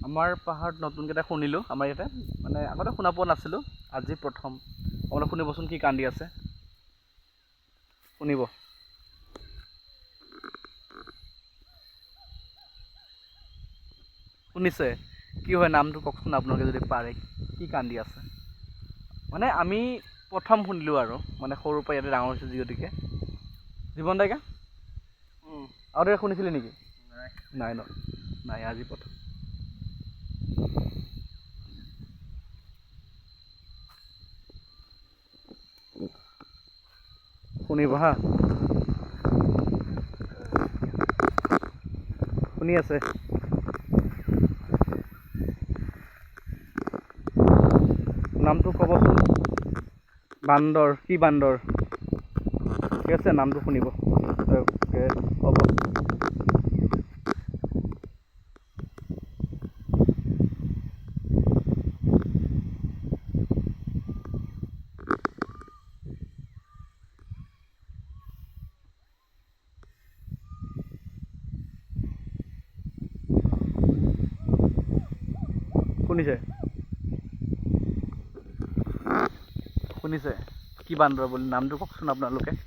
আমাৰ পাহাৰত নতুনকৈ এটা শুনিলোঁ, আমাৰ ইয়াতে মানে আগতে শুনা পোৱা নাছিলোঁ, আজি প্ৰথম। আপোনালোকে শুনিবচোন কি কান্দি আছে, শুনিব। শুনিছে? কি হয় নামটো কওকচোন আপোনালোকে যদি পাৰে, কি কান্দি আছে? মানে আমি প্ৰথম শুনিলোঁ আৰু মানে সৰুৰ পৰা ইয়াতে ডাঙৰ হৈছোঁ যিহেতুকে। জীৱন দাইকা আৰু তই শুনিছিলি নেকি? নাই ন, নাই আজি প্ৰথম। শুনিব হা, শুনি আছে? নামটো ক'বচোন। বান্দৰ, কি বান্দৰ? ঠিক আছে, নামটো শুনিব। হ'ব। শুনিছে? শুনিছে? কি বান্দৰ বুলি নামটো কওকচোন আপোনালোকে।